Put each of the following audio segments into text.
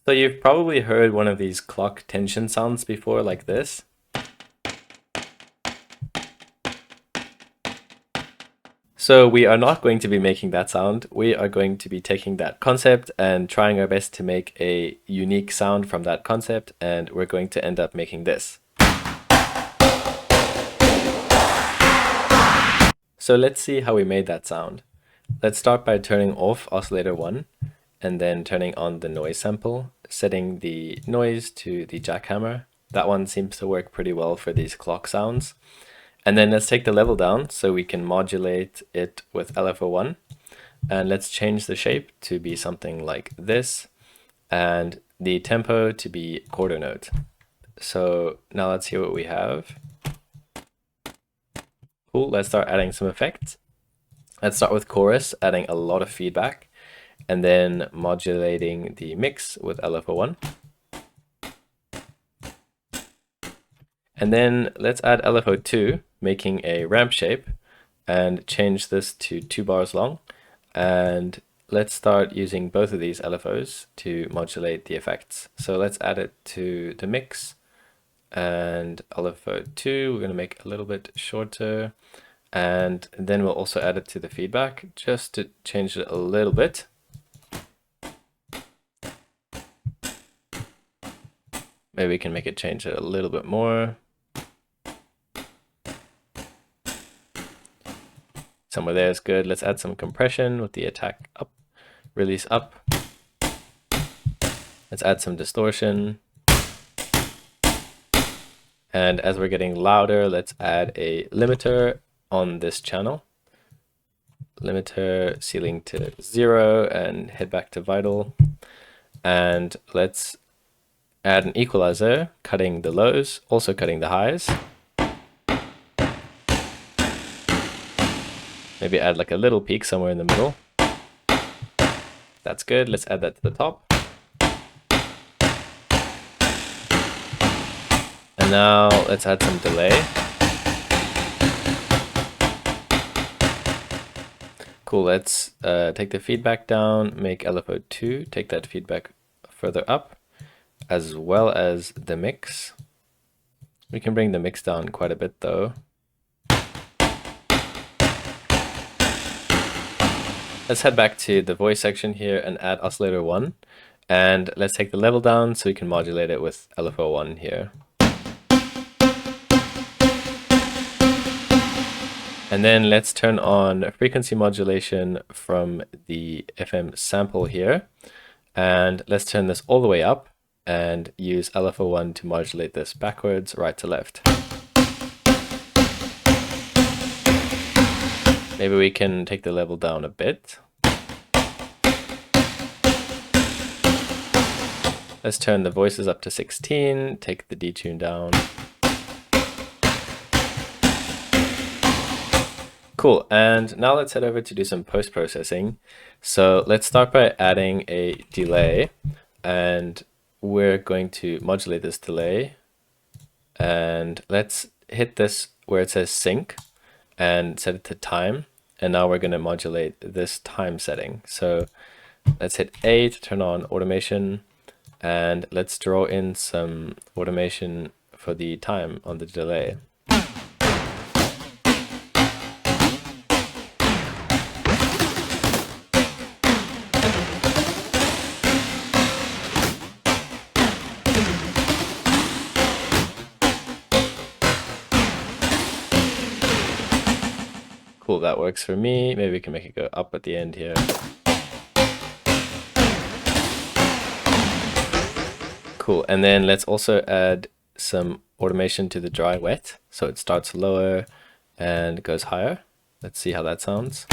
So you've probably heard one of these clock tension sounds before, like this. So we are not going to be making that sound. We are going to be taking that concept and trying our best to make a unique sound from that concept, and we're going to end up making this. So let's see how we made that sound. Let's start by turning off oscillator 1 and then turning on the noise sample, setting the noise to the jackhammer. That one seems to work pretty well for these clock sounds. And then let's take the level down so we can modulate it with LFO1. And let's change the shape to be something like this, and the tempo to be quarter note. So now let's see what we have. Cool, let's start adding some effects. Let's start with chorus, adding a lot of feedback, and then modulating the mix with LFO1. And then let's add LFO2, making a ramp shape, and change this to 2 bars long. And let's start using both of these LFOs to modulate the effects. So let's add it to the mix, and LFO2, we're going to make a little bit shorter. And then we'll also add it to the feedback just to change it a little bit. Maybe we can make it change it a little bit more. Somewhere there is good. Let's add some compression with the attack up, release up. Let's add some distortion. And as we're getting louder, let's add a limiter on this channel. Limiter ceiling to 0 and head back to vital. And let's add an equalizer, cutting the lows, also cutting the highs. Maybe add like a little peak somewhere in the middle. That's good. Let's add that to the top. And now let's add some delay. Cool, let's take the feedback down, make LFO2, take that feedback further up, as well as the mix. We can bring the mix down quite a bit though. Let's head back to the voice section here and add oscillator 1. And let's take the level down so we can modulate it with LFO1 here. And then let's turn on frequency modulation from the FM sample here. And let's turn this all the way up and use LFO1 to modulate this backwards, right to left. Maybe we can take the level down a bit. Let's turn the voices up to 16, take the detune down. Cool, and now let's head over to do some post-processing. So let's start by adding a delay, and we're going to modulate this delay. And let's hit this where it says sync and set it to time. And now we're going to modulate this time setting. So let's hit A to turn on automation, and let's draw in some automation for the time on the delay. Cool, that works for me. Maybe we can make it go up at the end here. Cool, and then let's also add some automation to the dry wet. So it starts lower and goes higher. Let's see how that sounds.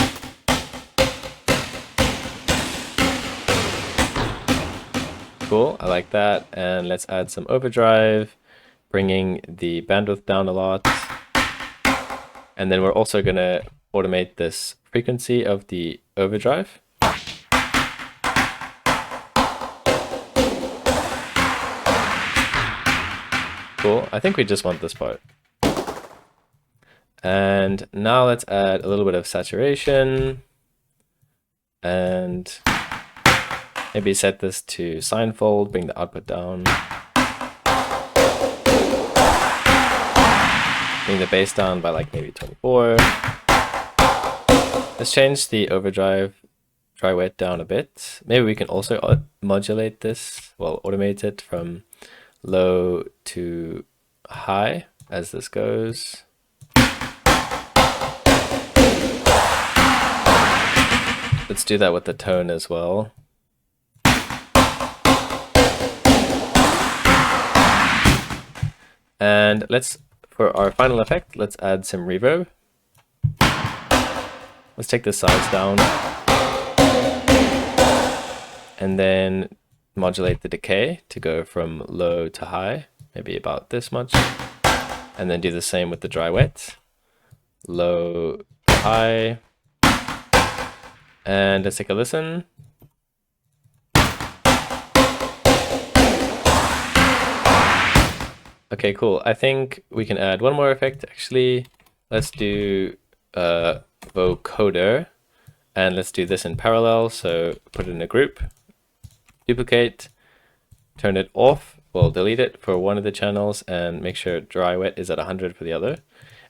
Cool, I like that. And let's add some overdrive, bringing the bandwidth down a lot. And then we're also going to automate this frequency of the overdrive. Cool, I think we just want this part. And now let's add a little bit of saturation. And Maybe set this to signfold, bring the output down. Bring the bass down by like maybe 24. Let's change the overdrive dry wet down a bit. Maybe we can also modulate this, well, automate it from low to high as this goes. Let's do that with the tone as well. And for our final effect, let's add some reverb. Let's take the size down. And then modulate the decay to go from low to high, maybe about this much. And then do the same with the dry wet. Low to high. And let's take a listen. Okay, cool. I think we can add one more effect actually. Let's do vocoder, and let's do this in parallel. So put it in a group, duplicate, turn it off, well, delete it for one of the channels and make sure dry wet is at 100 for the other.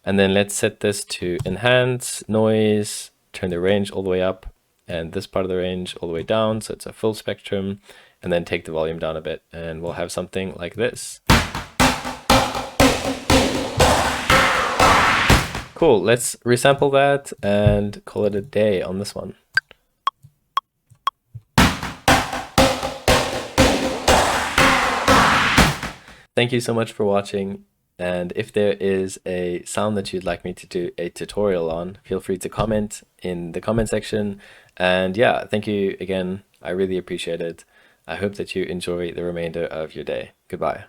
And then let's set this to enhance, noise, turn the range all the way up and this part of the range all the way down, so it's a full spectrum, and then take the volume down a bit and we'll have something like this. Cool, let's resample that and call it a day on this one. Thank you so much for watching, and if there is a sound that you'd like me to do a tutorial on, feel free to comment in the comment section. And yeah, thank you again. I really appreciate it. I hope that you enjoy the remainder of your day. Goodbye.